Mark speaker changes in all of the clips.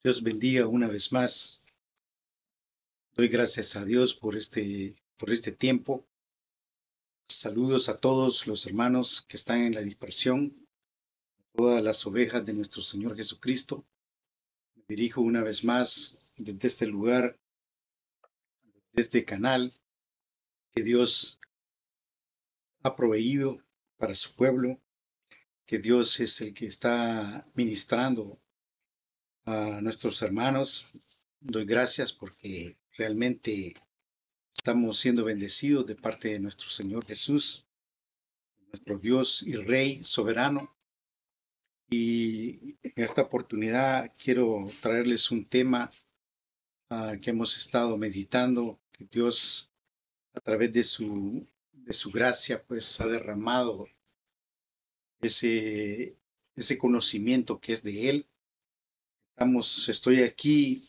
Speaker 1: Dios bendiga una vez más. Doy gracias a Dios por este tiempo. Saludos a todos los hermanos que están en la dispersión, todas las ovejas de nuestro Señor Jesucristo. Me dirijo una vez más desde este lugar, desde este canal que Dios ha proveído para su pueblo, que Dios es el que está ministrando a nuestros hermanos. Doy gracias porque realmente estamos siendo bendecidos de parte de nuestro Señor Jesús, nuestro Dios y Rey soberano. Y en esta oportunidad quiero traerles un tema que hemos estado meditando, que Dios a través de su gracia pues ha derramado ese, ese conocimiento que es de Él. Estoy aquí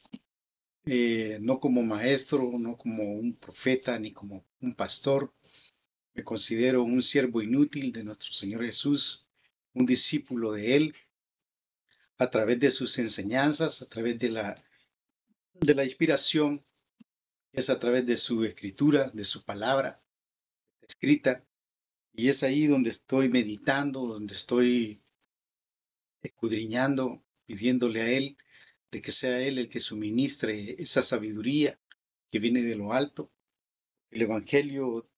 Speaker 1: no como maestro, no como un profeta, ni como un pastor. Me considero un siervo inútil de nuestro Señor Jesús, un discípulo de Él, a través de sus enseñanzas, a través de la inspiración, es a través de su escritura, de su palabra escrita, y es ahí donde estoy meditando, donde estoy escudriñando, pidiéndole a Él de que sea Él el que suministre esa sabiduría que viene de lo alto. El Evangelio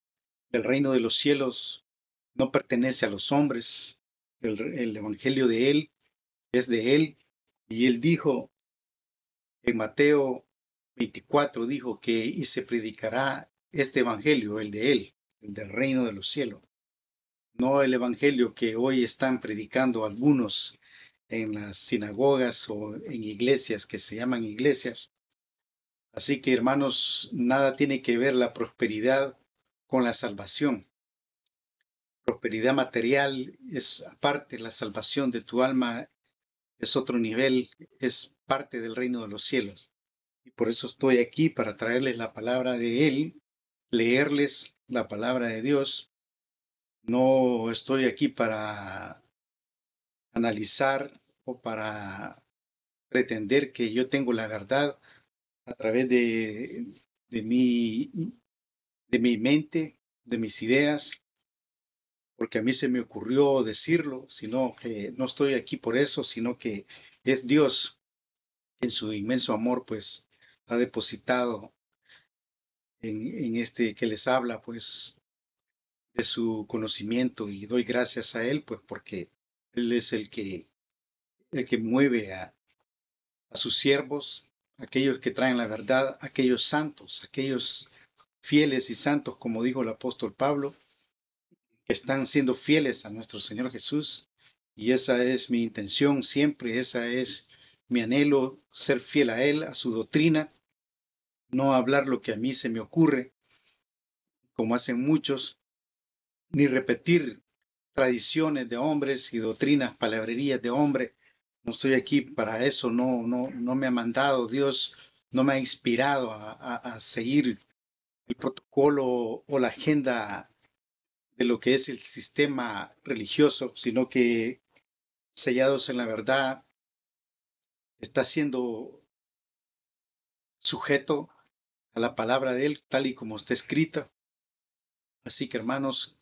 Speaker 1: del reino de los cielos no pertenece a los hombres, el Evangelio de Él es de Él, y Él dijo en Mateo 24, dijo que y se predicará este Evangelio, el de Él, el del reino de los cielos, no el Evangelio que hoy están predicando algunos en las sinagogas o en iglesias que se llaman iglesias. Así que, hermanos, nada tiene que ver la prosperidad con la salvación. Prosperidad material es aparte, la salvación de tu alma es otro nivel, es parte del reino de los cielos. Y por eso estoy aquí para traerles la palabra de Él, leerles la palabra de Dios. No estoy aquí para analizar o para pretender que yo tengo la verdad a través de mi, de mi mente, de mis ideas, porque a mí se me ocurrió decirlo, sino que no estoy aquí por eso, sino que es Dios que en su inmenso amor pues ha depositado en este que les habla pues de su conocimiento, y doy gracias a Él pues porque Él es el que mueve a sus siervos, aquellos que traen la verdad, aquellos santos, aquellos fieles y santos, como dijo el apóstol Pablo, que están siendo fieles a nuestro Señor Jesús. Y esa es mi intención siempre, esa es mi anhelo, ser fiel a Él, a su doctrina, no hablar lo que a mí se me ocurre, como hacen muchos, ni repetir tradiciones de hombres y doctrinas, palabrerías de hombre. No estoy aquí para eso, no me ha mandado Dios, no me ha inspirado a seguir el protocolo o la agenda de lo que es el sistema religioso, sino que sellados en la verdad, está siendo sujeto a la palabra de Él, tal y como está escrita. Así que, hermanos,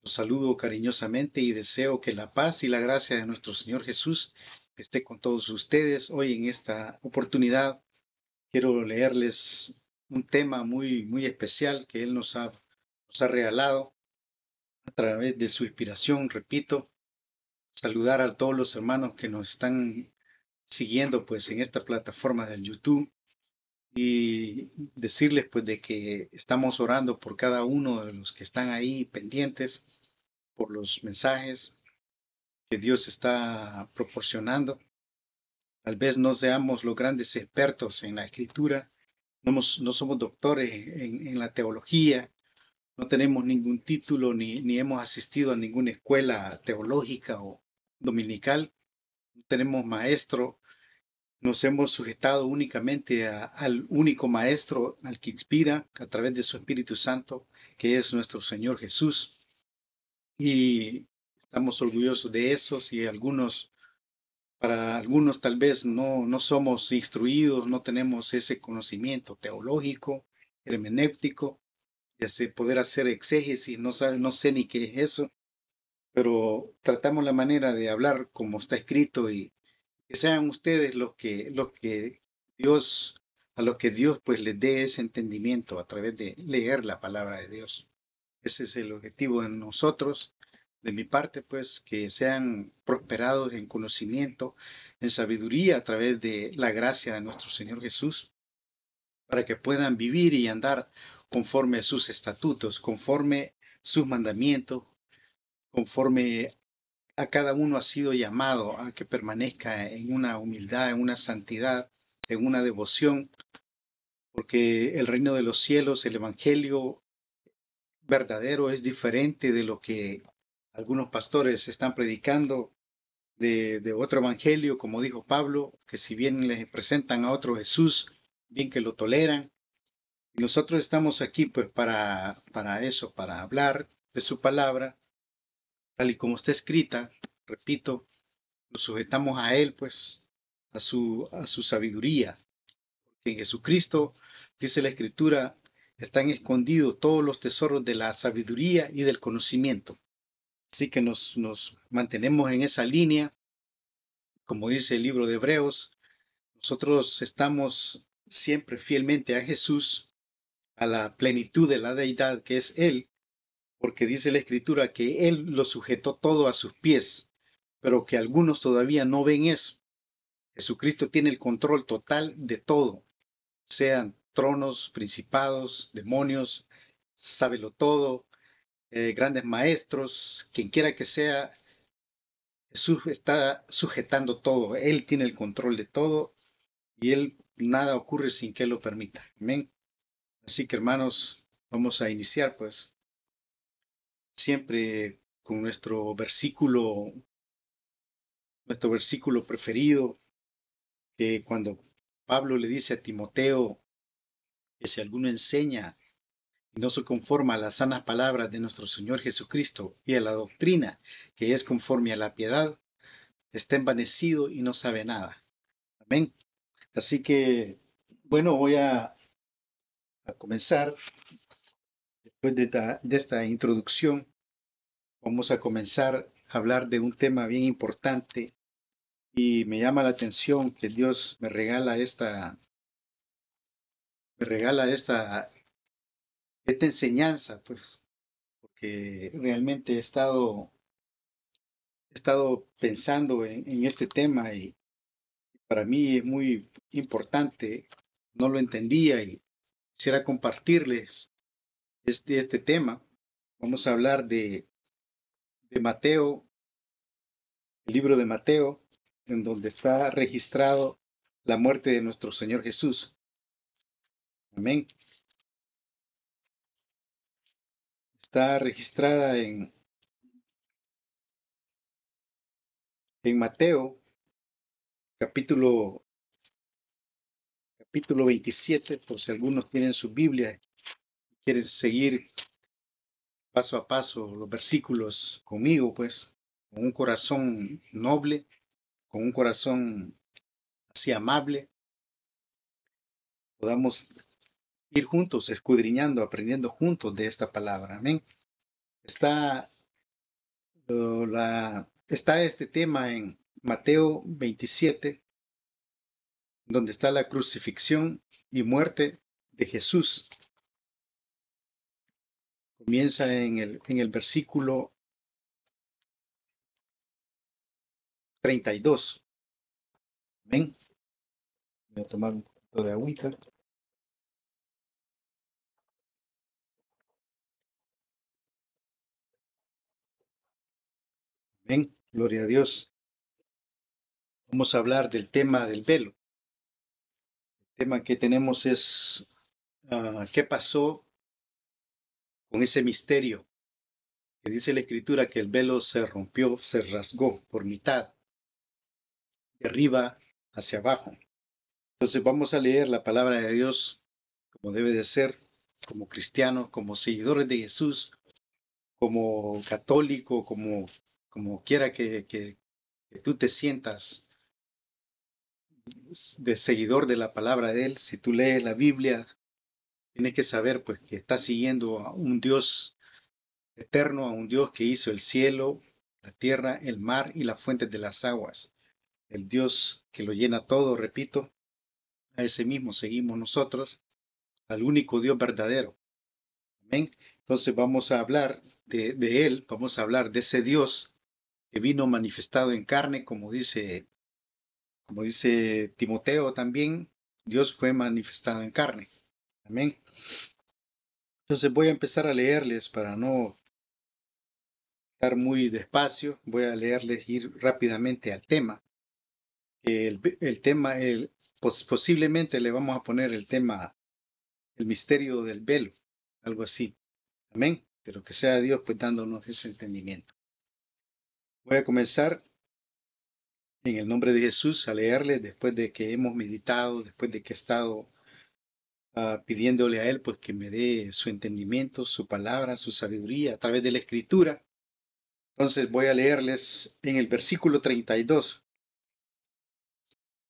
Speaker 1: los saludo cariñosamente y deseo que la paz y la gracia de nuestro Señor Jesús esté con todos ustedes. Hoy en esta oportunidad quiero leerles un tema muy, muy especial que Él nos ha regalado a través de su inspiración. Repito, saludar a todos los hermanos que nos están siguiendo pues en esta plataforma del YouTube, y decirles pues de que estamos orando por cada uno de los que están ahí pendientes, por los mensajes que Dios está proporcionando. Tal vez no seamos los grandes expertos en la escritura, no somos doctores en la teología, no tenemos ningún título ni hemos asistido a ninguna escuela teológica o dominical, no tenemos maestro. Nos hemos sujetado únicamente al único maestro, al que inspira a través de su Espíritu Santo, que es nuestro Señor Jesús. Y estamos orgullosos de eso. Si algunos Para algunos tal vez no somos instruidos, no tenemos ese conocimiento teológico, hermenéutico, de poder hacer exégesis, no sé ni qué es eso, pero tratamos la manera de hablar como está escrito y que sean ustedes los que Dios, a los que Dios pues les dé ese entendimiento a través de leer la palabra de Dios. Ese es el objetivo de nosotros, de mi parte, pues, que sean prosperados en conocimiento, en sabiduría a través de la gracia de nuestro Señor Jesús, para que puedan vivir y andar conforme a sus estatutos, conforme sus mandamientos, conforme a cada uno ha sido llamado a que permanezca en una humildad, en una santidad, en una devoción, porque el reino de los cielos, el Evangelio verdadero es diferente de lo que algunos pastores están predicando de otro evangelio, como dijo Pablo, que si bien les presentan a otro Jesús, bien que lo toleran. Y nosotros estamos aquí pues para eso, para hablar de su palabra, tal y como está escrita, repito, nos sujetamos a Él, pues, a su sabiduría. En Jesucristo, dice la Escritura, están escondidos todos los tesoros de la sabiduría y del conocimiento. Así que nos mantenemos en esa línea, como dice el libro de Hebreos, nosotros estamos siempre fielmente a Jesús, a la plenitud de la deidad que es Él, porque dice la Escritura que Él lo sujetó todo a sus pies, pero que algunos todavía no ven eso. Jesucristo tiene el control total de todo, sean tronos, principados, demonios, sábelo todo, grandes maestros, quien quiera que sea, Jesús está sujetando todo, Él tiene el control de todo y Él nada ocurre sin que Él lo permita. Amén. Así que hermanos, vamos a iniciar pues siempre con nuestro versículo preferido, que cuando Pablo le dice a Timoteo que si alguno enseña y no se conforma a las sanas palabras de nuestro Señor Jesucristo y a la doctrina que es conforme a la piedad, está envanecido y no sabe nada. Amén. Así que, bueno, voy a comenzar, después de esta introducción, vamos a comenzar a hablar de un tema bien importante y me llama la atención que Dios me regala esta enseñanza, pues, porque realmente he estado pensando en este tema y para mí es muy importante, no lo entendía y quisiera compartirles este tema. Vamos a hablar de Mateo, el libro de Mateo, en donde está registrado la muerte de nuestro Señor Jesús. Amén. Está registrada en Mateo, capítulo, capítulo 27, por si algunos tienen su Biblia y quieren seguir paso a paso los versículos conmigo, pues, con un corazón noble, con un corazón así amable, podamos ir juntos, escudriñando, aprendiendo juntos de esta palabra. Amén. Está, está este tema en Mateo 27, donde está la crucifixión y muerte de Jesús. Comienza en el versículo 32. Amén. Voy a tomar un poquito de agüita. Amén. Gloria a Dios. Vamos a hablar del tema del velo. El tema que tenemos es qué pasó con ese misterio que dice la Escritura que el velo se rompió, se rasgó por mitad, de arriba hacia abajo. Entonces vamos a leer la palabra de Dios como debe de ser, como cristianos, como seguidores de Jesús, como católico, como quiera que tú te sientas de seguidor de la palabra de Él, si tú lees la Biblia, tienes que saber pues que estás siguiendo a un Dios eterno, a un Dios que hizo el cielo, la tierra, el mar y las fuentes de las aguas. El Dios que lo llena todo, repito, a ese mismo seguimos nosotros, al único Dios verdadero. Amén. Entonces vamos a hablar de Él, vamos a hablar de ese Dios que vino manifestado en carne, como dice Timoteo también, Dios fue manifestado en carne. Amén. Entonces voy a empezar a leerles para no estar muy despacio, voy a leerles, ir rápidamente al tema. El tema, posiblemente le vamos a poner el tema, el misterio del velo, algo así. Amén. Pero que sea Dios pues dándonos ese entendimiento. Voy a comenzar en el nombre de Jesús a leerles después de que hemos meditado, después de que he estado pidiéndole a Él pues que me dé su entendimiento, su palabra, su sabiduría a través de la Escritura. Entonces voy a leerles en el versículo 32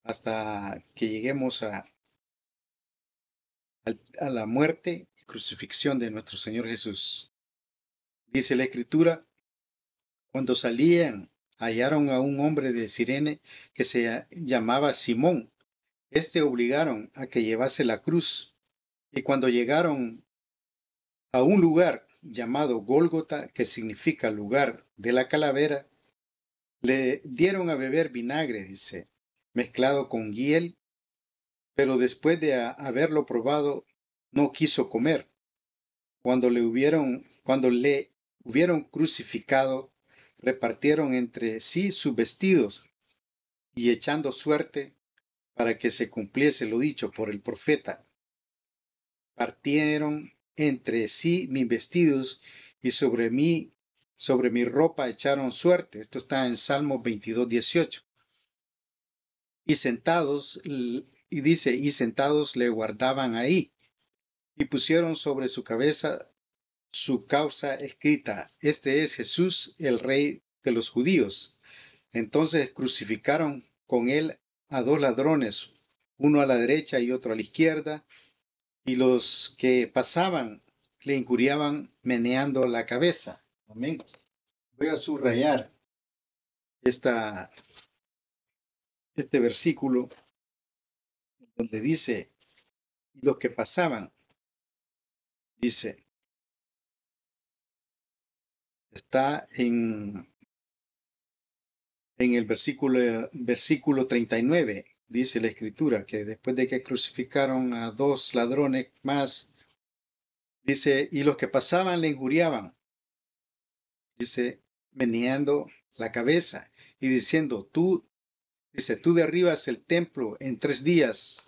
Speaker 1: hasta que lleguemos a la muerte y crucifixión de nuestro Señor Jesús. Dice la Escritura, cuando salían, hallaron a un hombre de Cirene que se llamaba Simón. Este obligaron a que llevase la cruz, y cuando llegaron a un lugar llamado Gólgota, que significa lugar de la calavera, le dieron a beber vinagre, dice, mezclado con hiel, pero después de haberlo probado, no quiso comer. Cuando le hubieron crucificado, repartieron entre sí sus vestidos, y echando suerte para que se cumpliese lo dicho por el profeta, partieron entre sí mis vestidos y sobre mi ropa echaron suerte. Esto está en Salmos 22:18. Y sentados, y dice, y sentados le guardaban ahí, y pusieron sobre su cabeza su causa escrita: Este es Jesús, el Rey de los judíos. Entonces crucificaron con él a dos ladrones, uno a la derecha y otro a la izquierda, y los que pasaban le injuriaban meneando la cabeza. Amén. Voy a subrayar este versículo donde dice, y los que pasaban, dice, está en el versículo 39, dice la Escritura, que después de que crucificaron a dos ladrones más, dice, y los que pasaban le injuriaban, dice, meneando la cabeza y diciendo, tú derribas el templo en 3 días,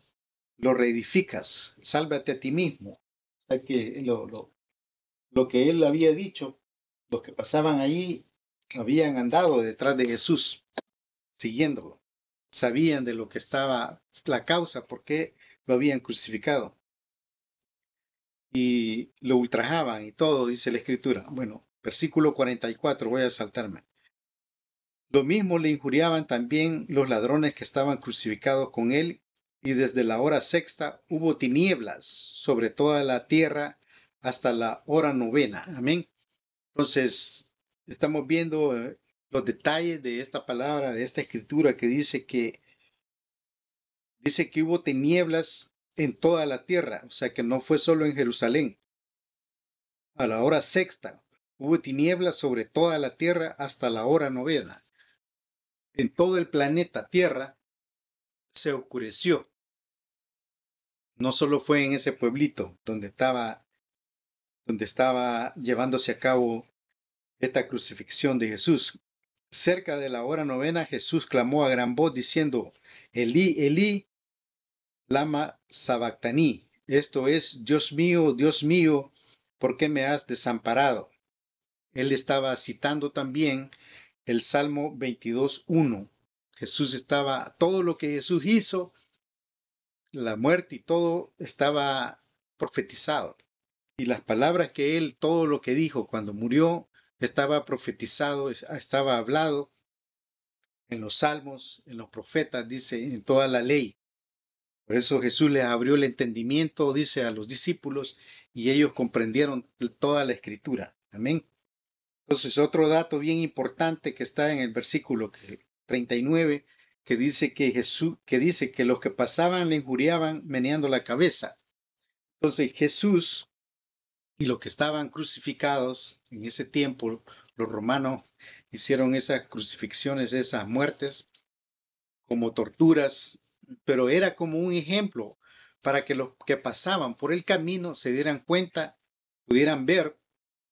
Speaker 1: lo reedificas, sálvate a ti mismo. O sea que lo que él había dicho, los que pasaban allí habían andado detrás de Jesús, siguiéndolo. Sabían de lo que estaba la causa, por qué lo habían crucificado. Y lo ultrajaban y todo, dice la Escritura. Bueno, versículo 44, voy a saltarme. Lo mismo le injuriaban también los ladrones que estaban crucificados con él, y desde la hora sexta hubo tinieblas sobre toda la tierra hasta la hora novena. Amén. Entonces, estamos viendo los detalles de esta palabra, de esta escritura que dice que hubo tinieblas en toda la tierra, o sea que no fue solo en Jerusalén. A la hora sexta hubo tinieblas sobre toda la tierra hasta la hora novena. En todo el planeta Tierra se oscureció. No solo fue en ese pueblito donde estaba llevándose a cabo esta crucifixión de Jesús. Cerca de la hora novena, Jesús clamó a gran voz diciendo, Elí, Elí, lama sabactaní. Esto es, Dios mío, ¿por qué me has desamparado? Él estaba citando también el Salmo 22:1. Todo lo que Jesús hizo, la muerte y todo, estaba profetizado. Y las palabras que él, todo lo que dijo cuando murió, estaba profetizado, estaba hablado en los salmos, en los profetas, dice, en toda la ley. Por eso Jesús les abrió el entendimiento, dice, a los discípulos y ellos comprendieron toda la escritura. Amén. Entonces, otro dato bien importante que está en el versículo 39, que dice que Jesús, que dice que los que pasaban le injuriaban meneando la cabeza. Entonces, Jesús y los que estaban crucificados en ese tiempo, los romanos hicieron esas crucifixiones, esas muertes, como torturas, pero era como un ejemplo para que los que pasaban por el camino se dieran cuenta, pudieran ver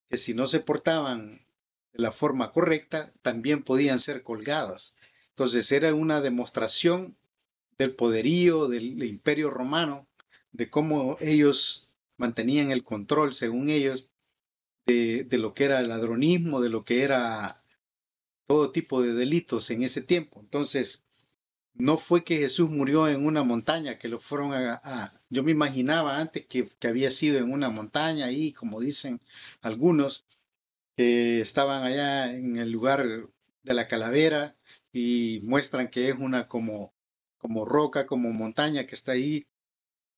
Speaker 1: que si no se portaban de la forma correcta, también podían ser colgados. Entonces era una demostración del poderío del imperio romano, de cómo ellos mantenían el control, según ellos, de lo que era el ladronismo, de lo que era todo tipo de delitos en ese tiempo. Entonces, no fue que Jesús murió en una montaña, que lo fueron yo me imaginaba antes que había sido en una montaña ahí, como dicen algunos, que estaban allá en el lugar de la calavera y muestran que es una como roca, como montaña que está ahí.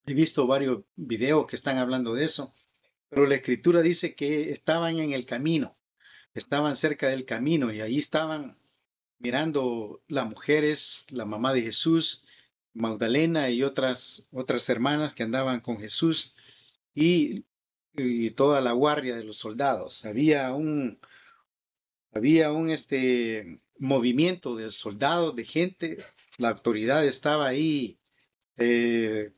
Speaker 1: He visto varios videos que están hablando de eso, pero la escritura dice que estaban en el camino, estaban cerca del camino y ahí estaban mirando las mujeres, la mamá de Jesús, Magdalena y otras hermanas que andaban con Jesús y toda la guardia de los soldados. Había un movimiento de soldados, de gente. La autoridad estaba ahí eh,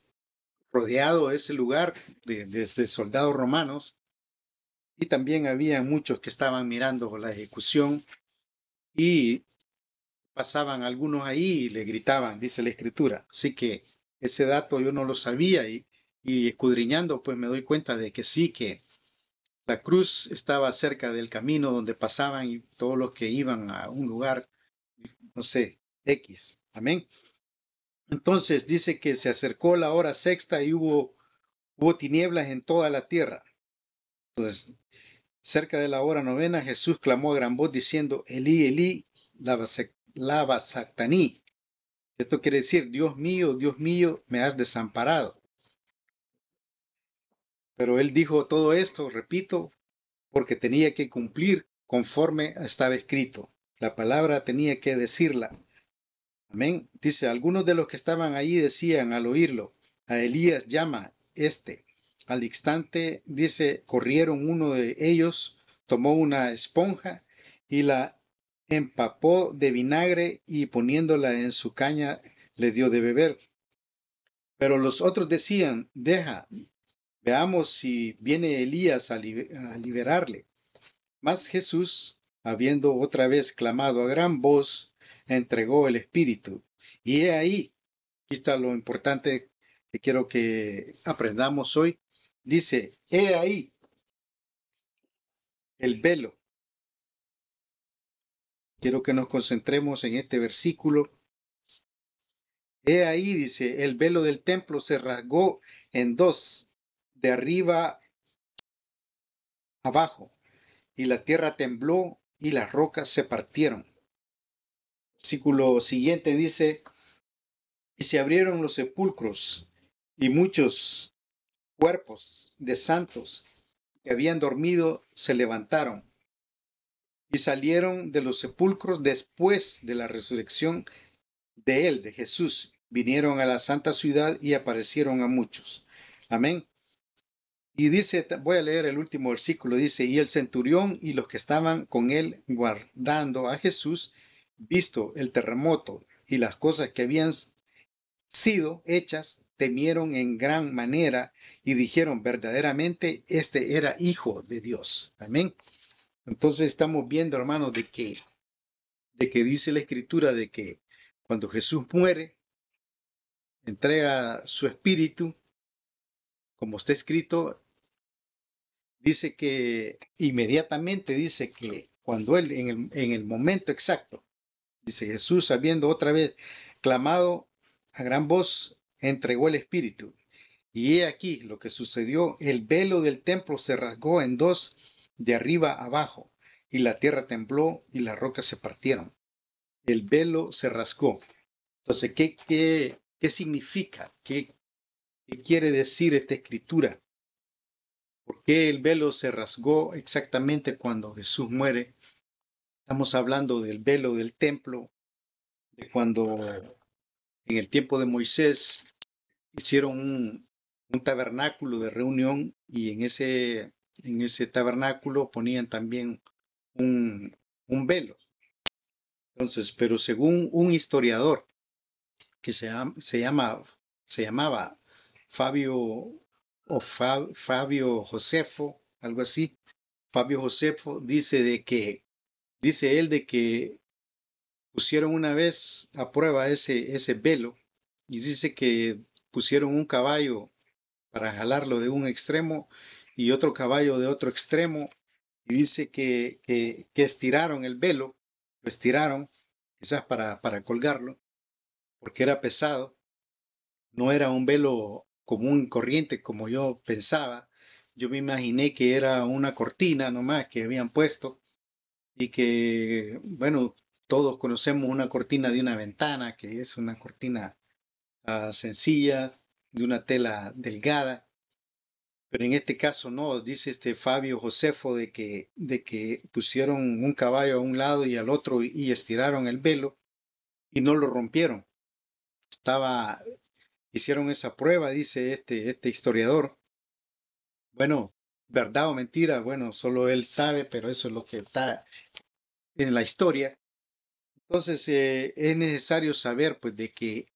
Speaker 1: rodeado ese lugar de soldados romanos y también había muchos que estaban mirando la ejecución y pasaban algunos ahí y le gritaban, dice la escritura. Así que ese dato yo no lo sabía y escudriñando pues me doy cuenta de que sí, que la cruz estaba cerca del camino donde pasaban y todos los que iban a un lugar, no sé, X. Amén. Entonces dice que se acercó la hora sexta y hubo tinieblas en toda la tierra. Entonces, cerca de la hora novena, Jesús clamó a gran voz diciendo, Elí, Elí, lama sabactani. Esto quiere decir, Dios mío, me has desamparado. Pero él dijo todo esto, repito, porque tenía que cumplir conforme estaba escrito. La palabra tenía que decirla. Amén. Dice, algunos de los que estaban allí decían al oírlo, a Elías llama este. Al instante, dice, corrieron uno de ellos, tomó una esponja y la empapó de vinagre y poniéndola en su caña le dio de beber. Pero los otros decían, deja, veamos si viene Elías a liberarle. Mas Jesús, habiendo otra vez clamado a gran voz, entregó el Espíritu. Y he ahí, aquí está lo importante que quiero que aprendamos hoy. Dice, he ahí el velo. Quiero que nos concentremos en este versículo. He ahí, dice, el velo del templo se rasgó en dos, de arriba abajo, y la tierra tembló y las rocas se partieron. Versículo siguiente dice, y se abrieron los sepulcros y muchos cuerpos de santos que habían dormido se levantaron y salieron de los sepulcros después de la resurrección de él, de Jesús. Vinieron a la santa ciudad y aparecieron a muchos. Amén. Y dice, voy a leer el último versículo, dice, y el centurión y los que estaban con él guardando a Jesús, visto el terremoto y las cosas que habían sido hechas, temieron en gran manera y dijeron, verdaderamente, este era hijo de Dios. Amén. Entonces estamos viendo, hermanos, de que dice la escritura de que cuando Jesús muere, entrega su espíritu, como está escrito, dice que inmediatamente dice que cuando él, en el momento exacto, dice Jesús, habiendo otra vez clamado a gran voz, entregó el espíritu. Y he aquí lo que sucedió, el velo del templo se rasgó en dos de arriba abajo, y la tierra tembló y las rocas se partieron. el velo se rasgó. Entonces, ¿qué significa? ¿Qué quiere decir esta escritura? ¿Por qué el velo se rasgó exactamente cuando Jesús muere? Estamos hablando del velo del templo, de cuando en el tiempo de Moisés hicieron un tabernáculo de reunión y en ese tabernáculo ponían también un velo. Entonces, pero según un historiador que se llamaba Fabio Fabio Josefo, algo así, Fabio Josefo dice él de que pusieron una vez a prueba ese velo y dice que pusieron un caballo para jalarlo de un extremo y otro caballo de otro extremo y dice que estiraron el velo, lo estiraron quizás para colgarlo porque era pesado, no era un velo común y corriente como yo pensaba. Yo me imaginé que era una cortina nomás que habían puesto y que, bueno, todos conocemos una cortina de una ventana, que es una cortina sencilla, de una tela delgada, pero en este caso no, dice este Fabio Josefo de que pusieron un caballo a un lado y al otro y estiraron el velo y no lo rompieron. Estaba, hicieron esa prueba, dice este historiador. Bueno, verdad o mentira, bueno, solo él sabe, pero eso es lo que está en la historia. Entonces es necesario saber pues de que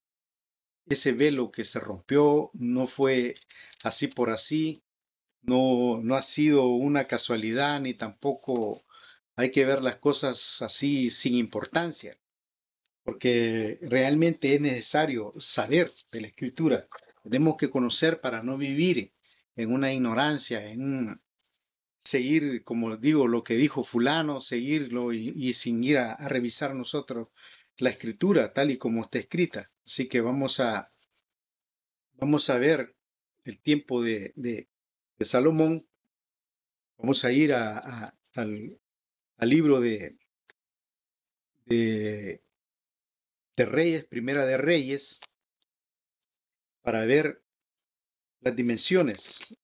Speaker 1: ese velo que se rompió no fue así por así, no ha sido una casualidad ni tampoco hay que ver las cosas así sin importancia, porque realmente es necesario saber de la escritura. Tenemos que conocer para no vivir en una ignorancia, seguir, como digo, lo que dijo fulano, seguirlo y sin ir a revisar nosotros la escritura tal y como está escrita. Así que vamos a ver el tiempo de Salomón. Vamos a ir al libro de, de Reyes, Primera de Reyes, para ver las dimensiones.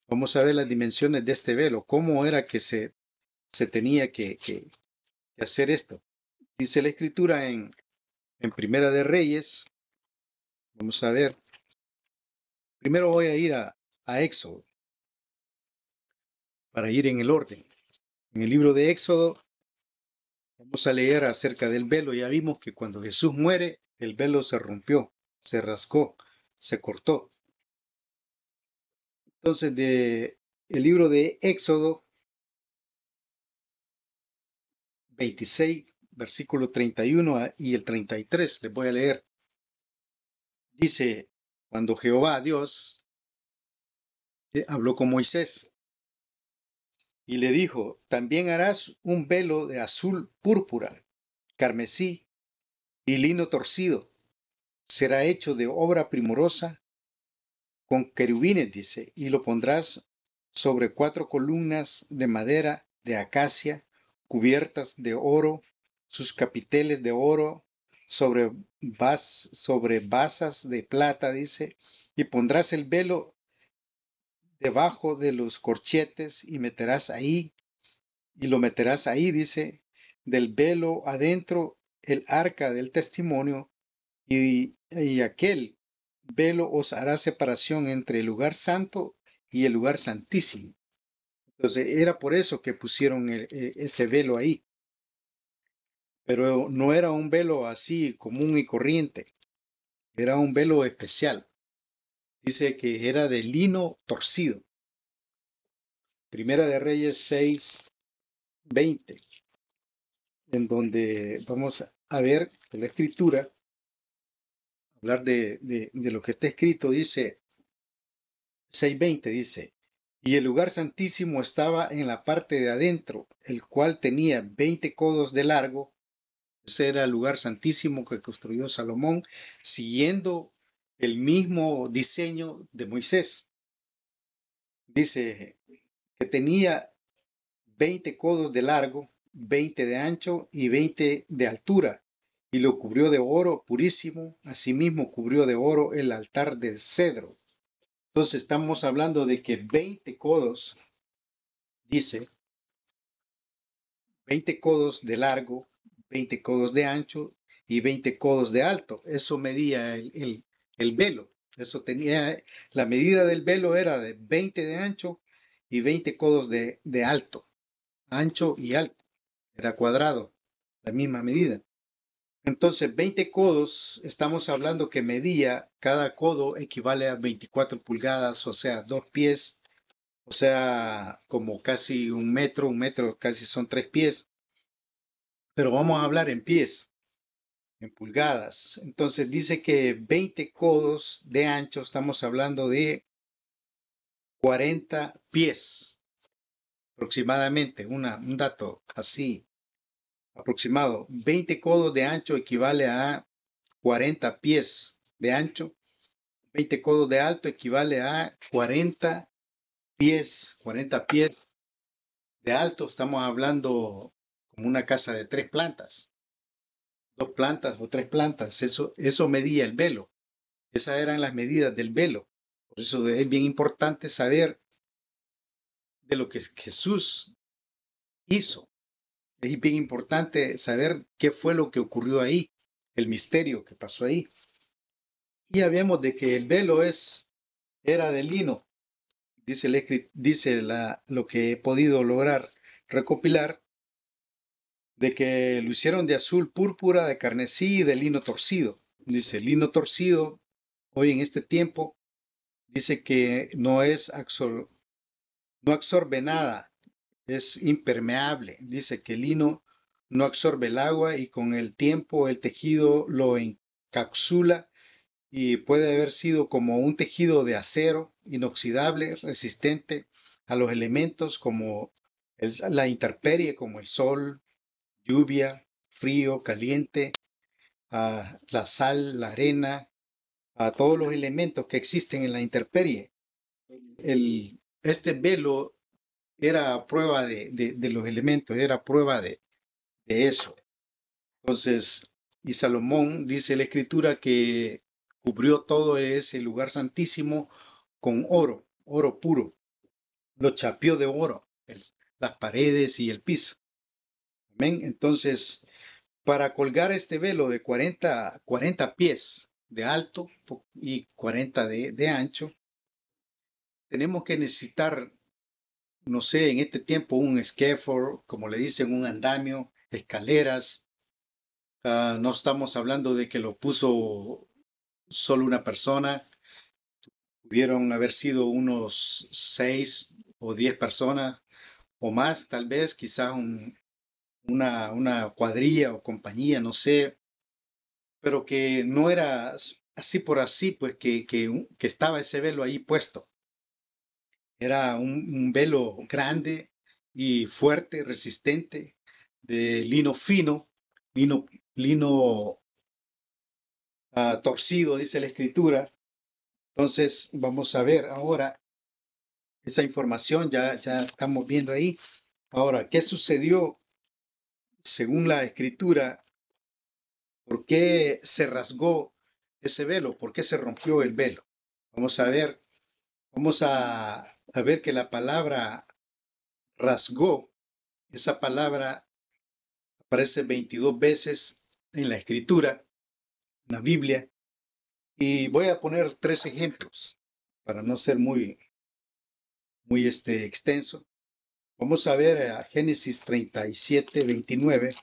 Speaker 1: Vamos a ver las dimensiones de este velo, cómo era que se tenía que hacer esto. Dice la escritura en Primera de Reyes. Vamos a ver. Primero voy a ir a Éxodo, para ir en el orden. En el libro de Éxodo vamos a leer acerca del velo. Ya vimos que cuando Jesús muere, el velo se rompió, se rascó, se cortó. Entonces, el libro de Éxodo 26, versículo 31 y el 33, les voy a leer. Dice, cuando Jehová Dios habló con Moisés y le dijo, también harás un velo de azul púrpura, carmesí y lino torcido. Será hecho de obra primorosa con querubines, dice, y lo pondrás sobre 4 columnas de madera de acacia, cubiertas de oro, sus capiteles de oro, sobre basas de plata, dice, y pondrás el velo debajo de los corchetes y lo meterás ahí, dice, del velo adentro el arca del testimonio y aquel velo os hará separación entre el lugar santo y el lugar santísimo. Entonces era por eso que pusieron ese velo ahí. Pero no era un velo así común y corriente, era un velo especial. Dice que era de lino torcido. Primera de Reyes 6:20, en donde vamos a ver en la escritura, hablar de lo que está escrito, dice 6:20, dice, y el lugar santísimo estaba en la parte de adentro, el cual tenía 20 codos de largo. Ese era el lugar santísimo que construyó Salomón, siguiendo el mismo diseño de Moisés. Dice que tenía 20 codos de largo, 20 de ancho y 20 de altura, y lo cubrió de oro purísimo. Asimismo cubrió de oro el altar de cedro. Entonces estamos hablando de que 20 codos, dice, 20 codos de largo, 20 codos de ancho y 20 codos de alto. Eso medía el velo. Eso tenía, la medida del velo era de 20 de ancho y 20 codos de alto. Ancho y alto. Era cuadrado, la misma medida. Entonces, 20 codos, estamos hablando que medía, cada codo equivale a 24 pulgadas, o sea, 2 pies, o sea, como casi un metro casi son 3 pies. Pero vamos a hablar en pies, en pulgadas. Entonces dice que 20 codos de ancho, estamos hablando de 40 pies aproximadamente, un dato así aproximado. 20 codos de ancho equivale a 40 pies de ancho. 20 codos de alto equivale a 40 pies de alto. Estamos hablando como una casa de 3 plantas, 2 plantas o 3 plantas. Eso medía el velo. Esas eran las medidas del velo. Por eso es bien importante saber de lo que Jesús hizo. Es bien importante saber qué fue lo que ocurrió ahí, el misterio que pasó ahí. Y habíamos de que el velo era de lino. Dice lo que he podido lograr recopilar, de que lo hicieron de azul púrpura, de carmesí y de lino torcido. Dice, lino torcido, hoy en este tiempo, dice que no absorbe nada, es impermeable. Dice que el lino no absorbe el agua y con el tiempo el tejido lo encapsula y puede haber sido como un tejido de acero inoxidable, resistente a los elementos como la intemperie, como el sol, lluvia, frío, caliente, la sal, la arena, a todos los elementos que existen en la intemperie. Este velo era prueba de los elementos, era prueba de eso. Entonces, y Salomón dice la escritura que cubrió todo ese lugar santísimo con oro, oro puro. Lo chapeó de oro, las paredes y el piso. Amén. Entonces, para colgar este velo de 40 pies de alto y 40 de ancho, tenemos que necesitar, no sé, en este tiempo un scaffold, como le dicen, un andamio, escaleras. No estamos hablando de que lo puso solo una persona, pudieron haber sido unos 6 o 10 personas o más, tal vez, quizás una cuadrilla o compañía, no sé, pero que no era así por así, pues que estaba ese velo ahí puesto. Era un velo grande y fuerte, resistente, de lino fino, lino torcido, dice la escritura. Entonces, vamos a ver ahora esa información, ya estamos viendo ahí. Ahora, ¿qué sucedió según la escritura? ¿Por qué se rasgó ese velo? ¿Por qué se rompió el velo? Vamos a ver, vamos a ver que la palabra rasgó, esa palabra aparece 22 veces en la escritura, en la Biblia, y voy a poner 3 ejemplos para no ser muy extenso. Vamos a ver a Génesis 37, 29.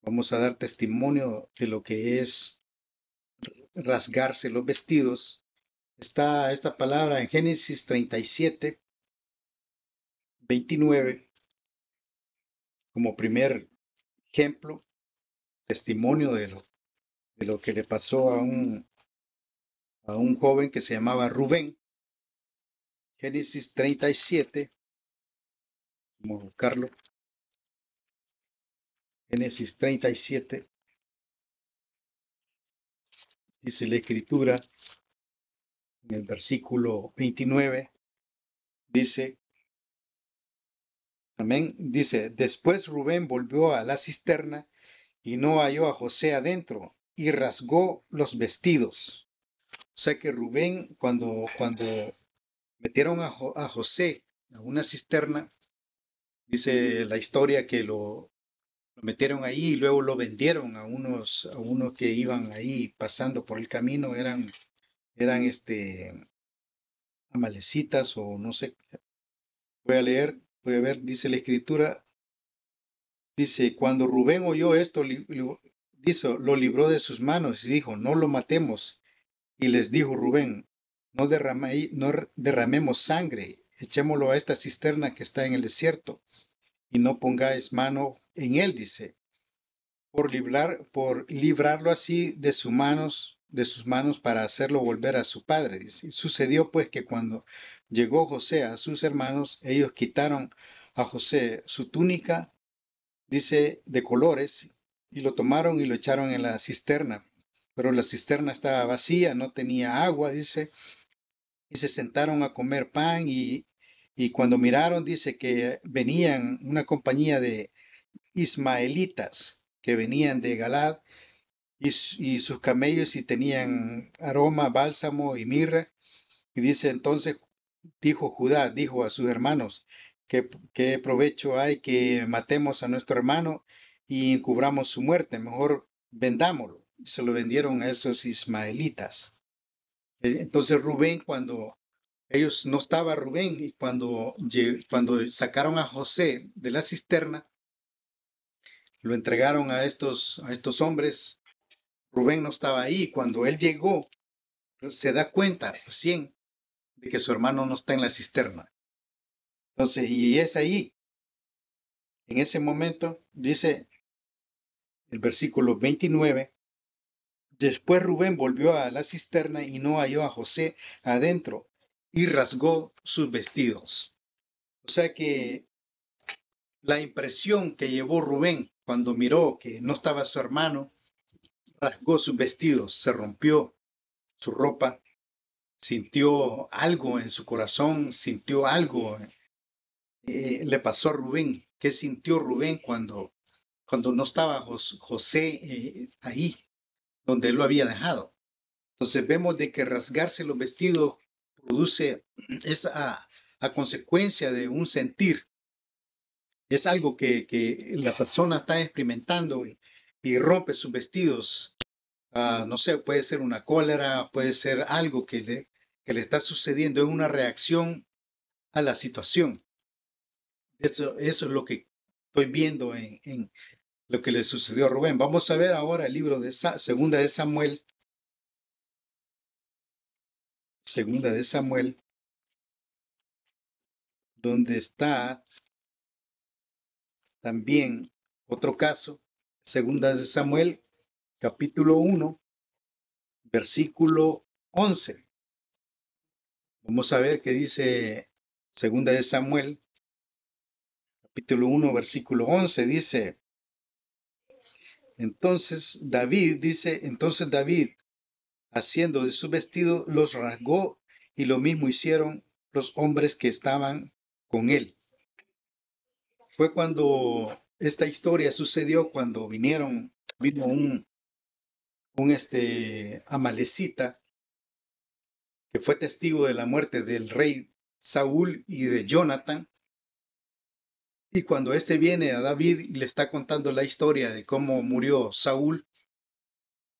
Speaker 1: Vamos a dar testimonio de lo que es rasgarse los vestidos. Está esta palabra en Génesis 37, 29, como primer ejemplo, testimonio de lo que le pasó a un joven que se llamaba Rubén. Génesis 37, vamos a buscarlo. Génesis 37, dice la escritura en el versículo 29, dice, amén, dice, después Rubén volvió a la cisterna y no halló a José adentro, y rasgó los vestidos. O sea que Rubén, cuando metieron a José a una cisterna, dice la historia que lo metieron ahí y luego lo vendieron a unos que iban ahí pasando por el camino, eran amalecitas o no sé. Voy a leer, voy a ver, dice la escritura, dice, cuando Rubén oyó esto, dice, lo libró de sus manos y dijo, no lo matemos. Y les dijo Rubén, no derramemos sangre, echémoslo a esta cisterna que está en el desierto y no pongáis mano en él, dice, por librarlo así de sus manos para hacerlo volver a su padre, dice. Y sucedió pues que cuando llegó José a sus hermanos, ellos quitaron a José su túnica, dice, de colores, y lo tomaron y lo echaron en la cisterna. Pero la cisterna estaba vacía, no tenía agua, dice, y se sentaron a comer pan y cuando miraron, dice que venían una compañía de ismaelitas que venían de Galad y sus camellos y tenían aroma, bálsamo y mirra. Y dice entonces, dijo Judá, dijo a sus hermanos, ¿qué provecho hay que matemos a nuestro hermano y encubramos su muerte? Mejor vendámoslo. Y se lo vendieron a esos ismaelitas. Entonces Rubén, cuando ellos no estaba Rubén, y cuando sacaron a José de la cisterna, lo entregaron a estos hombres. Rubén no estaba ahí. Cuando él llegó, se da cuenta recién de que su hermano no está en la cisterna. Entonces, y es ahí, en ese momento, dice el versículo 29, después Rubén volvió a la cisterna y no halló a José adentro y rasgó sus vestidos. O sea que la impresión que llevó Rubén cuando miró que no estaba su hermano, rasgó sus vestidos, se rompió su ropa, sintió algo en su corazón, sintió algo, le pasó a Rubén. ¿Qué sintió Rubén cuando no estaba José ahí, donde él lo había dejado? Entonces vemos de que rasgarse los vestidos produce a consecuencia de un sentir. Es algo que la persona está experimentando y rompe sus vestidos. No sé, puede ser una cólera, puede ser algo que le está sucediendo, es una reacción a la situación. Eso es lo que estoy viendo en lo que le sucedió a Rubén. Vamos a ver ahora el libro de segunda de Samuel, donde está también otro caso, segunda de Samuel, capítulo 1, versículo 11. Vamos a ver qué dice segunda de Samuel, capítulo 1, versículo 11, dice, entonces David, haciendo de su vestido, los rasgó y lo mismo hicieron los hombres que estaban con él. Fue cuando esta historia sucedió, cuando vino un amalecita que fue testigo de la muerte del rey Saúl y de Jonathan. Y cuando viene a David y le está contando la historia de cómo murió Saúl,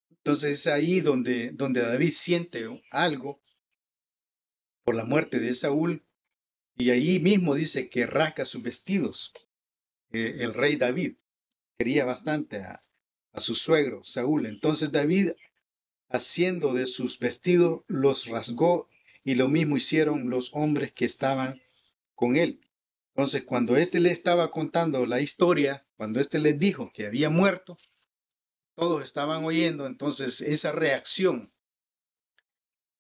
Speaker 1: entonces es ahí donde David siente algo por la muerte de Saúl, y ahí mismo dice que rasga sus vestidos. El rey David quería bastante a su suegro Saúl. Entonces David, haciendo de sus vestidos, los rasgó y lo mismo hicieron los hombres que estaban con él. Entonces, cuando le estaba contando la historia, cuando les dijo que había muerto, todos estaban oyendo. Entonces, esa reacción,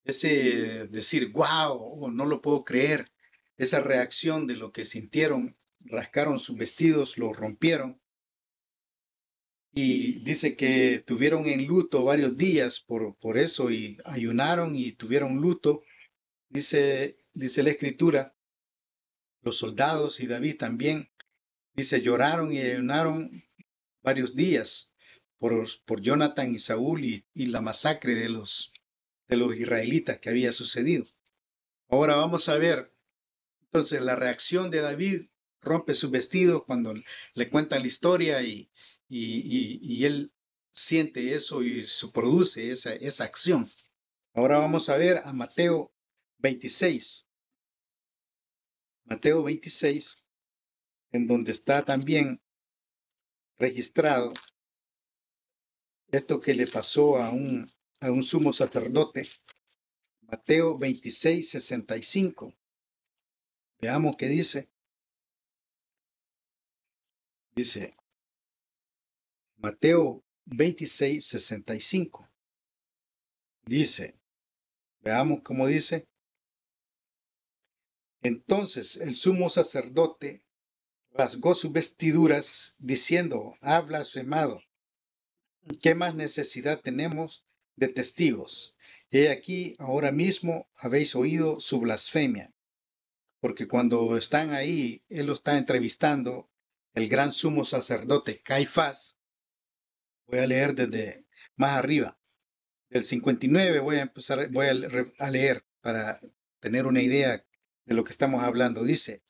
Speaker 1: ese decir, wow, oh, no lo puedo creer, esa reacción de lo que sintieron, rascaron sus vestidos, los rompieron. Y dice que tuvieron en luto varios días por eso y ayunaron y tuvieron luto. Dice la escritura, los soldados y David también, dice, lloraron y ayunaron varios días. por Jonathan y Saúl y la masacre de los israelitas que había sucedido. Ahora vamos a ver, entonces, la reacción de David. Rompe su vestido cuando le cuentan la historia y él siente eso y se produce esa acción. Ahora vamos a ver a Mateo 26. Mateo 26, en donde está también registrado esto que le pasó a un sumo sacerdote. Mateo 26, 65. Veamos qué dice. Dice Mateo 26, 65. Dice, veamos cómo dice. Entonces el sumo sacerdote rasgó sus vestiduras, diciendo, ha blasfemado. ¿Qué más necesidad tenemos de testigos? He aquí, ahora mismo habéis oído su blasfemia. Porque cuando están ahí, él lo está entrevistando, el gran sumo sacerdote Caifás. Voy a leer desde más arriba. Del 59 voy a leer para tener una idea de lo que estamos hablando. Dice,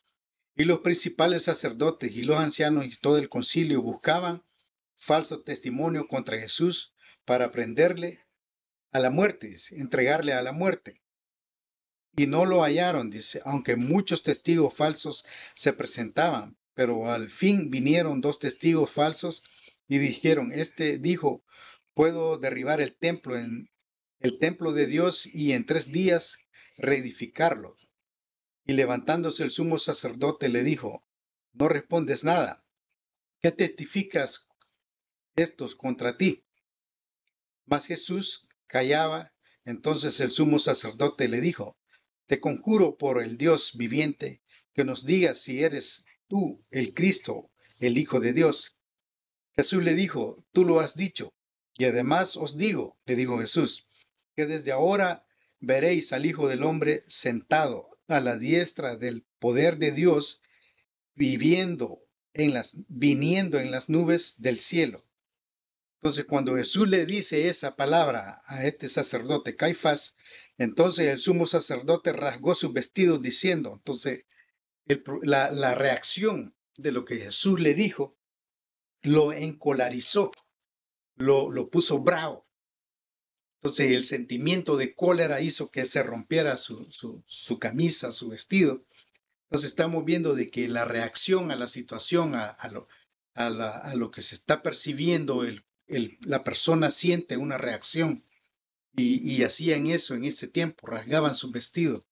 Speaker 1: y los principales sacerdotes y los ancianos y todo el concilio buscaban falso testimonio contra Jesús para prenderle a la muerte, dice, entregarle a la muerte. Y no lo hallaron, dice, aunque muchos testigos falsos se presentaban, pero al fin vinieron 2 testigos falsos y dijeron, este dijo, puedo derribar el templo de Dios y en 3 días reedificarlo. Y levantándose el sumo sacerdote le dijo, no respondes nada. ¿Qué testificas estos contra ti? Mas Jesús callaba. Entonces el sumo sacerdote le dijo, te conjuro por el Dios viviente que nos digas si eres tú el Cristo, el Hijo de Dios. Jesús le dijo, tú lo has dicho. Y además os digo, le dijo Jesús, que desde ahora veréis al Hijo del Hombre sentado a la diestra del poder de Dios, viniendo en las nubes del cielo. Entonces, cuando Jesús le dice esa palabra a este sacerdote Caifás, entonces el sumo sacerdote rasgó sus vestidos diciendo, entonces la reacción de lo que Jesús le dijo lo encolarizó, lo puso bravo. Entonces el sentimiento de cólera hizo que se rompiera su camisa, su vestido. Entonces estamos viendo de que la reacción a la situación, a lo que se está percibiendo, la persona siente una reacción y hacían eso en ese tiempo, rasgaban sus vestidos.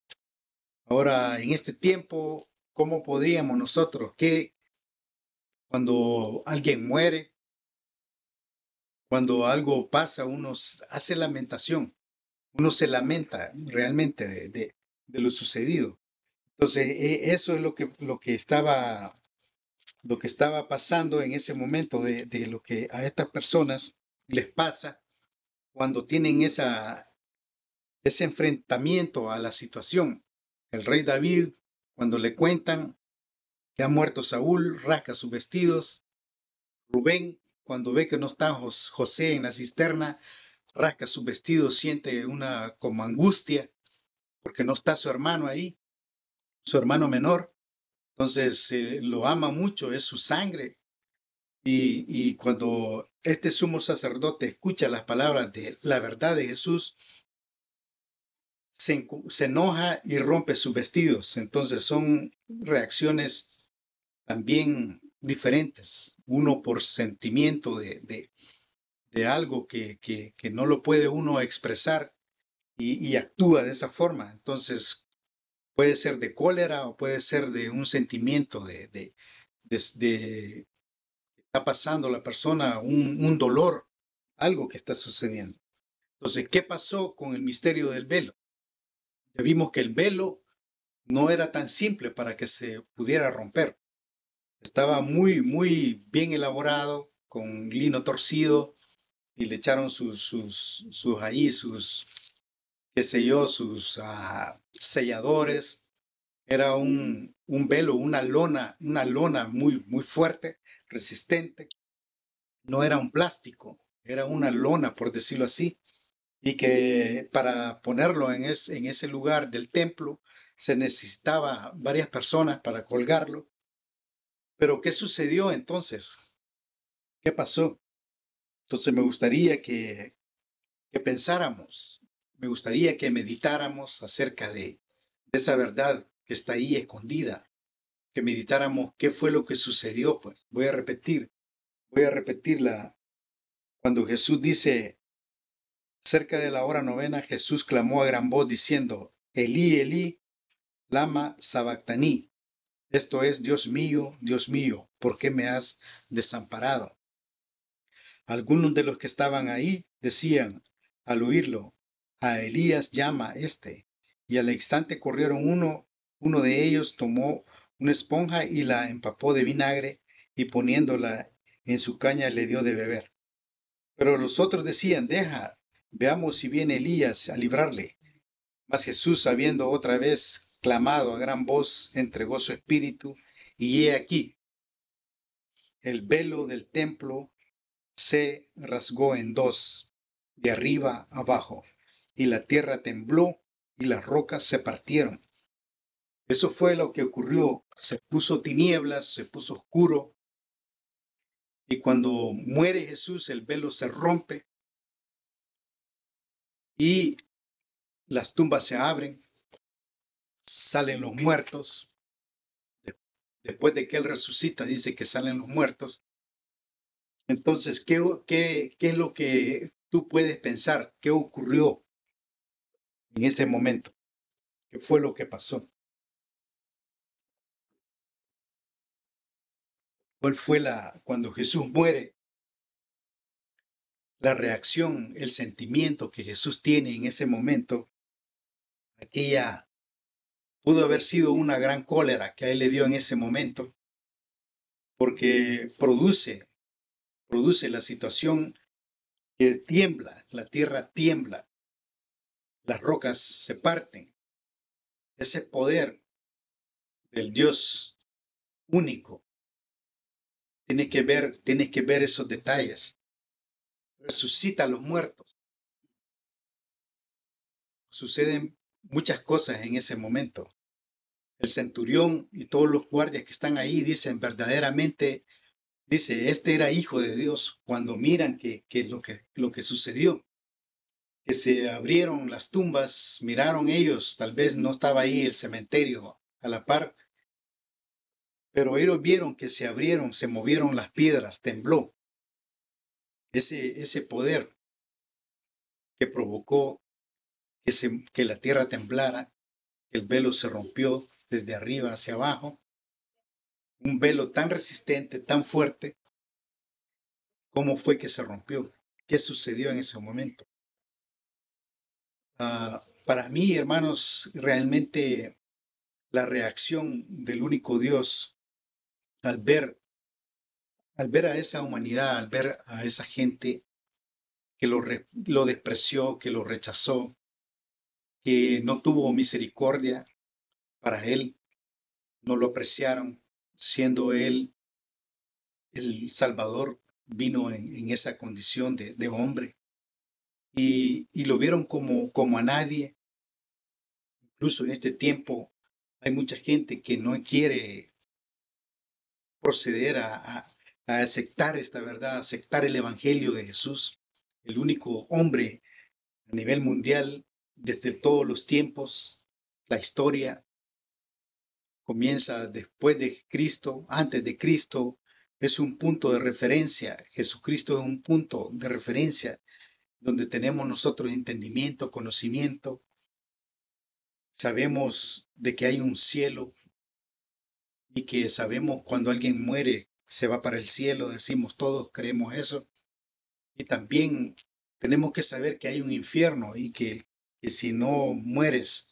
Speaker 1: Ahora, en este tiempo, ¿cómo podríamos nosotros cuando alguien muere, cuando algo pasa, uno hace lamentación, uno se lamenta realmente de lo sucedido? Entonces, eso es lo que estaba pasando en ese momento de lo que a estas personas les pasa cuando tienen ese enfrentamiento a la situación. El rey David, cuando le cuentan que ha muerto Saúl, rasga sus vestidos. Rubén, cuando ve que no está José en la cisterna, rasga sus vestidos, siente una como angustia porque no está su hermano ahí, su hermano menor. Entonces lo ama mucho, es su sangre. Y cuando este sumo sacerdote escucha las palabras de la verdad de Jesús, se enoja y rompe sus vestidos. Entonces son reacciones también diferentes. Uno por sentimiento de algo que no lo puede uno expresar y actúa de esa forma. Entonces puede ser de cólera o puede ser de un sentimiento de está pasando la persona un dolor, algo que está sucediendo. Entonces, ¿qué pasó con el misterio del velo? Ya vimos que el velo no era tan simple para que se pudiera romper. Estaba muy bien elaborado, con lino torcido, y le echaron qué sé yo, sus selladores. Era un velo, una lona muy fuerte, resistente. No era un plástico. era una lona, por decirlo así, y que para ponerlo en ese lugar del templo se necesitaba varias personas para colgarlo. Pero ¿qué sucedió entonces? ¿Qué pasó? Entonces me gustaría que pensáramos, me gustaría que meditáramos acerca de esa verdad que está ahí escondida, que meditáramos qué fue lo que sucedió. Pues voy a repetirla. Cuando Jesús dice, cerca de la hora novena, Jesús clamó a gran voz diciendo, Elí, Elí, lama sabactaní. Esto es, Dios mío, ¿por qué me has desamparado? Algunos de los que estaban ahí decían, al oírlo, a Elías llama este. Y al instante corrieron uno de ellos tomó una esponja y la empapó de vinagre y poniéndola en su caña le dio de beber. Pero los otros decían, deja, veamos si viene Elías a librarle. Mas Jesús, habiendo otra vez clamado a gran voz, entregó su espíritu, y he aquí, el velo del templo se rasgó en dos, de arriba abajo, y la tierra tembló y las rocas se partieron. Eso fue lo que ocurrió. Se puso tinieblas, se puso oscuro, y cuando muere Jesús, el velo se rompe y las tumbas se abren, salen los muertos. Después de que Él resucita, dice que salen los muertos. Entonces, ¿qué es lo que tú puedes pensar? ¿Qué ocurrió en ese momento? ¿Qué fue lo que pasó? ¿Cuál fue cuando Jesús muere, la reacción, el sentimiento que Jesús tiene en ese momento? Aquella pudo haber sido una gran cólera que a él le dio en ese momento, porque produce la situación que tiembla, la tierra tiembla, las rocas se parten. Ese poder del Dios único, tienes que ver esos detalles. Resucita a los muertos. Suceden muchas cosas en ese momento. El centurión y todos los guardias que están ahí dicen verdaderamente, dice, este era hijo de Dios, cuando miran lo que sucedió, que se abrieron las tumbas, miraron ellos, tal vez no estaba ahí el cementerio a la par, pero ellos vieron que se abrieron, se movieron las piedras, tembló. Ese poder que provocó que la tierra temblara, que el velo se rompió desde arriba hacia abajo, un velo tan resistente, tan fuerte. ¿Cómo fue que se rompió? ¿Qué sucedió en ese momento? Para mí, hermanos, realmente la reacción del único Dios al ver a esa humanidad, al ver a esa gente que lo despreció, que lo rechazó, que no tuvo misericordia para él, no lo apreciaron, siendo él el Salvador, vino en esa condición de hombre y lo vieron como a nadie. Incluso en este tiempo hay mucha gente que no quiere proceder a aceptar esta verdad, a aceptar el Evangelio de Jesús, el único hombre a nivel mundial desde todos los tiempos. La historia comienza después de Cristo, antes de Cristo, es un punto de referencia. Jesucristo es un punto de referencia donde tenemos nosotros entendimiento, conocimiento. Sabemos de que hay un cielo y que sabemos cuando alguien muere se va para el cielo, decimos todos, creemos eso. Y también tenemos que saber que hay un infierno y que si no mueres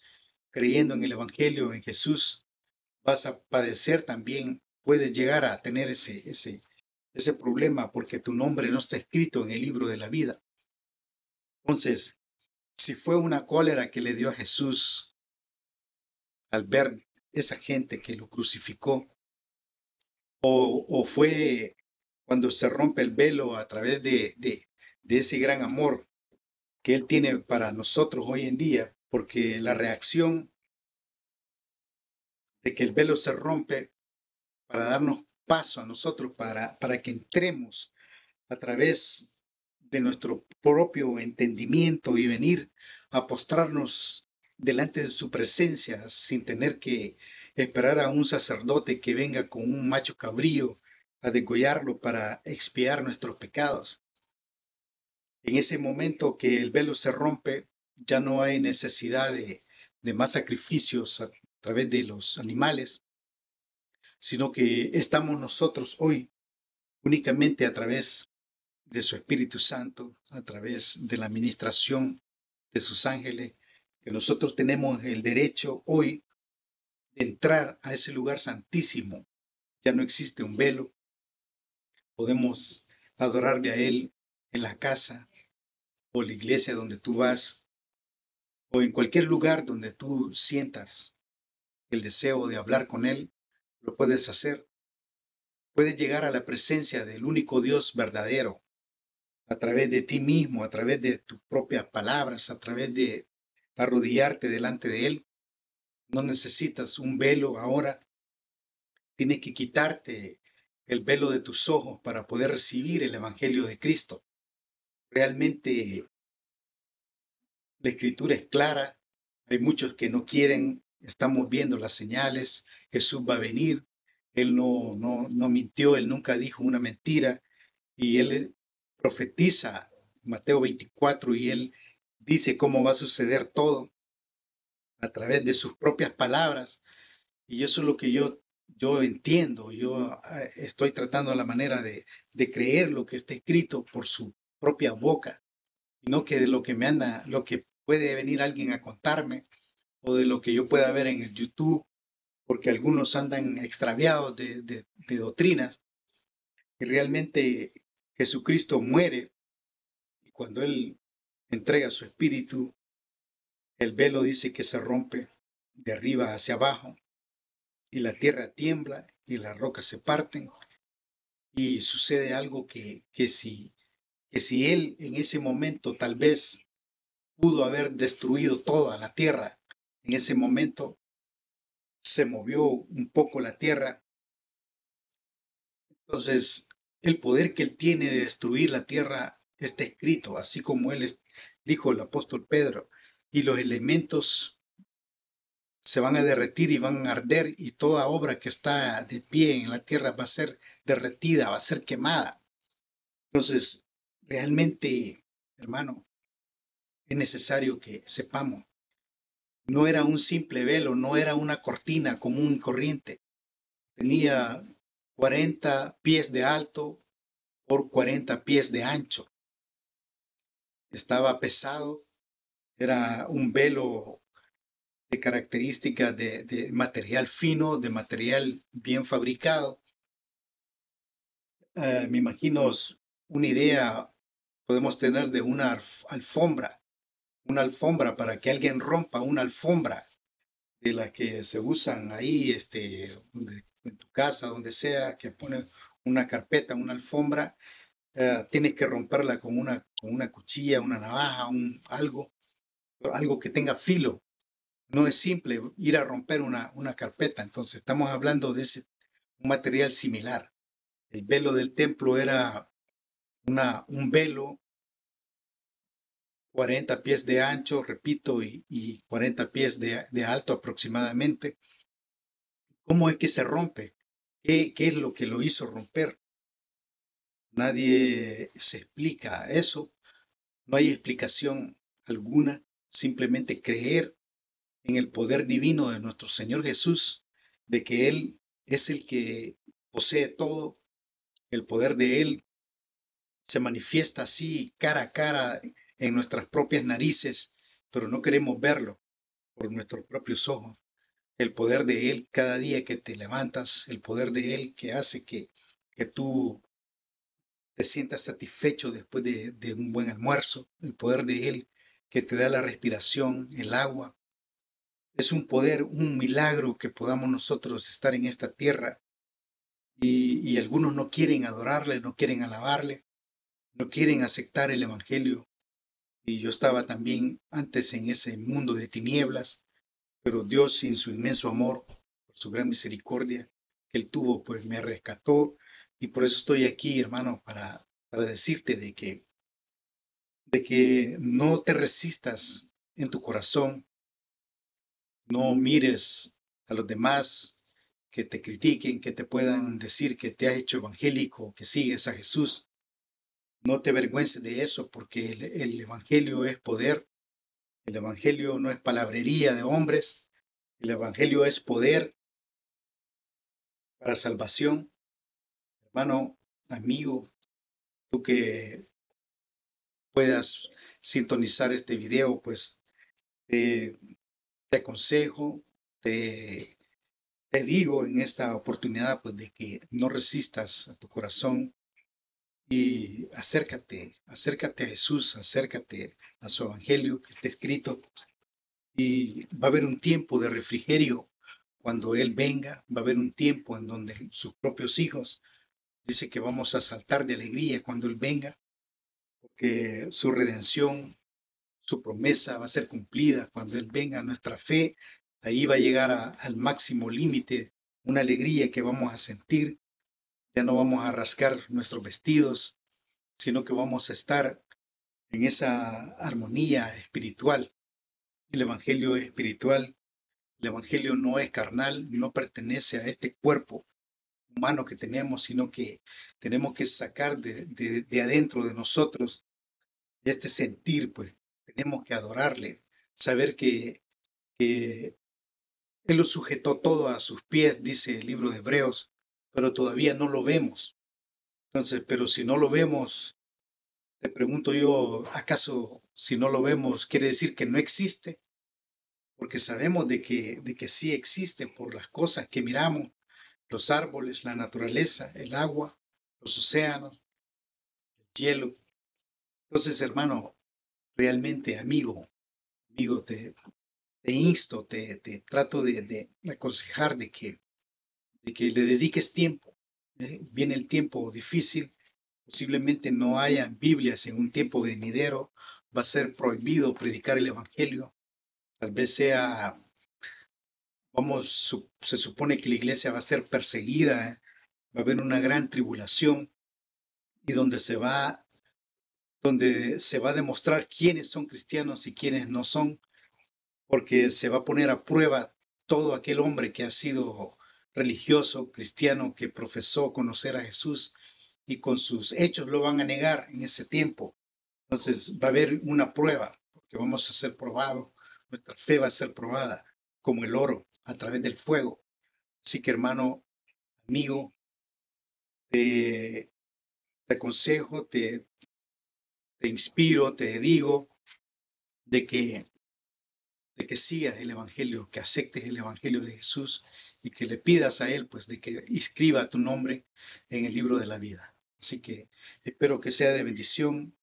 Speaker 1: creyendo en el Evangelio, en Jesús, vas a padecer también, puedes llegar a tener ese problema porque tu nombre no está escrito en el libro de la vida. Entonces, si fue una cólera que le dio a Jesús al ver esa gente que lo crucificó, o fue cuando se rompe el velo a través de ese gran amor que Él tiene para nosotros hoy en día, porque la reacción de que el velo se rompe para darnos paso a nosotros, para que entremos a través de nuestro propio entendimiento y venir a postrarnos delante de su presencia sin tener que esperar a un sacerdote que venga con un macho cabrío a degollarlo para expiar nuestros pecados. En ese momento que el velo se rompe, ya no hay necesidad de más sacrificios a través de los animales, sino que estamos nosotros hoy únicamente a través de su Espíritu Santo, a través de la administración de sus ángeles, que nosotros tenemos el derecho hoy de entrar a ese lugar santísimo. Ya no existe un velo, podemos adorarle a Él en la casa o la iglesia donde tú vas, o en cualquier lugar donde tú sientas el deseo de hablar con Él, lo puedes hacer. Puedes llegar a la presencia del único Dios verdadero a través de ti mismo, a través de tus propias palabras, a través de arrodillarte delante de Él. No necesitas un velo ahora. Tienes que quitarte el velo de tus ojos para poder recibir el Evangelio de Cristo. Realmente la Escritura es clara. Hay muchos que no quieren. Estamos viendo las señales. Jesús va a venir. Él no mintió. Él nunca dijo una mentira. Y Él profetiza Mateo 24 y Él dice cómo va a suceder todo a través de sus propias palabras. Y eso es lo que yo entiendo. Yo estoy tratando la manera de creer lo que está escrito por su propia boca, y no que de lo que lo que puede venir alguien a contarme o de lo que yo pueda ver en el YouTube, porque algunos andan extraviados de doctrinas. Y realmente Jesucristo muere y cuando Él entrega su espíritu, el velo dice que se rompe de arriba hacia abajo y la tierra tiembla y las rocas se parten y sucede algo que si Él en ese momento tal vez pudo haber destruido toda la tierra, en ese momento se movió un poco la tierra. Entonces, el poder que Él tiene de destruir la tierra está escrito, así como dijo el apóstol Pedro, y los elementos se van a derretir y van a arder y toda obra que está de pie en la tierra va a ser derretida, va a ser quemada. Entonces, realmente, hermano, es necesario que sepamos, no era un simple velo, no era una cortina común y corriente. Tenía 40 pies de alto por 40 pies de ancho. Estaba pesado, era un velo de características de material fino, de material bien fabricado. Me imagino una idea podemos tener de una alfombra para que alguien rompa una alfombra de las que se usan ahí, en tu casa, donde sea, que pone una carpeta, una alfombra, tienes que romperla con una cuchilla, una navaja, algo que tenga filo. No es simple ir a romper una carpeta. Entonces estamos hablando de un material similar. El velo del templo era un velo 40 pies de ancho, repito, y 40 pies de alto aproximadamente. ¿Cómo es que se rompe? ¿Qué es lo que lo hizo romper? Nadie se explica eso. No hay explicación alguna. Simplemente creer en el poder divino de nuestro Señor Jesús, de que Él es el que posee todo. El poder de Él se manifiesta así cara a cara en nuestras propias narices, pero no queremos verlo por nuestros propios ojos. El poder de Él cada día que te levantas, el poder de Él que hace que tú te sientas satisfecho después de un buen almuerzo, el poder de Él que te da la respiración, el agua. Es un poder, un milagro que podamos nosotros estar en esta tierra y algunos no quieren adorarle, no quieren alabarle, no quieren aceptar el Evangelio. Y yo estaba también antes en ese mundo de tinieblas, pero Dios en su inmenso amor, por su gran misericordia que Él tuvo, pues me rescató. Y por eso estoy aquí, hermano, para decirte de que no te resistas en tu corazón, no mires a los demás que te critiquen, que te puedan decir que te has hecho evangélico, que sigues a Jesús. No te avergüences de eso, porque el Evangelio es poder. El Evangelio no es palabrería de hombres. El Evangelio es poder para salvación. Hermano, amigo, tú que puedas sintonizar este video, pues te aconsejo, te, te digo en esta oportunidad, pues de que no resistas a tu corazón y acércate a Jesús, acércate a su Evangelio que está escrito. Y va a haber un tiempo de refrigerio cuando Él venga, va a haber un tiempo en donde sus propios hijos dice que vamos a saltar de alegría cuando Él venga, porque su redención, su promesa va a ser cumplida cuando Él venga. Nuestra fe ahí va a llegar al máximo límite, una alegría que vamos a sentir. Ya no vamos a rasgar nuestros vestidos, sino que vamos a estar en esa armonía espiritual. El Evangelio es espiritual. El Evangelio no es carnal, no pertenece a este cuerpo humano que tenemos, sino que tenemos que sacar de adentro de nosotros este sentir, pues tenemos que adorarle, saber que Él lo sujetó todo a sus pies, dice el libro de Hebreos, pero todavía no lo vemos. Entonces, pero si no lo vemos, te pregunto yo, ¿acaso si no lo vemos quiere decir que no existe? Porque sabemos de que sí existe por las cosas que miramos, los árboles, la naturaleza, el agua, los océanos, el cielo. Entonces, hermano, realmente, amigo, te insto, te trato de aconsejar de que le dediques tiempo. Viene el tiempo difícil, posiblemente no haya Biblias en un tiempo venidero, va a ser prohibido predicar el Evangelio. Tal vez sea, se supone que la iglesia va a ser perseguida, va a haber una gran tribulación y donde se va a demostrar quiénes son cristianos y quiénes no son, porque se va a poner a prueba todo aquel hombre que ha sido religioso, cristiano, que profesó conocer a Jesús y con sus hechos lo van a negar en ese tiempo. Entonces va a haber una prueba, porque vamos a ser probados, nuestra fe va a ser probada como el oro a través del fuego. Así que hermano, amigo, te aconsejo, te inspiro, te digo de que sigas el Evangelio, que aceptes el Evangelio de Jesús y que le pidas a Él, pues, de que inscriba tu nombre en el libro de la vida. Así que espero que sea de bendición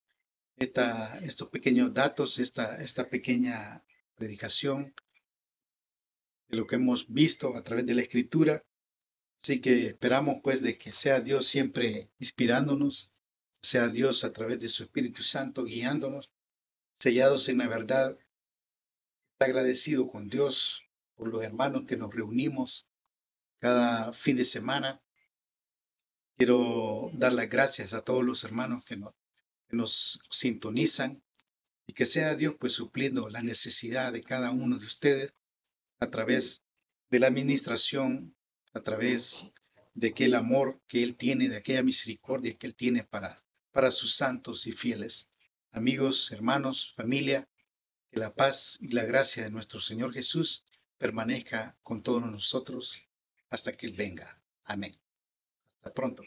Speaker 1: estos pequeños datos, esta pequeña predicación de lo que hemos visto a través de la Escritura. Así que esperamos, pues, de que sea Dios siempre inspirándonos, sea Dios a través de su Espíritu Santo guiándonos, sellados en la verdad. Está agradecido con Dios por los hermanos que nos reunimos cada fin de semana. Quiero dar las gracias a todos los hermanos que nos sintonizan y que sea Dios pues supliendo la necesidad de cada uno de ustedes a través de la administración, a través de aquel amor que Él tiene, de aquella misericordia que Él tiene para sus santos y fieles. Amigos, hermanos, familia, que la paz y la gracia de nuestro Señor Jesús permanezca con todos nosotros hasta que Él venga. Amén. Hasta pronto.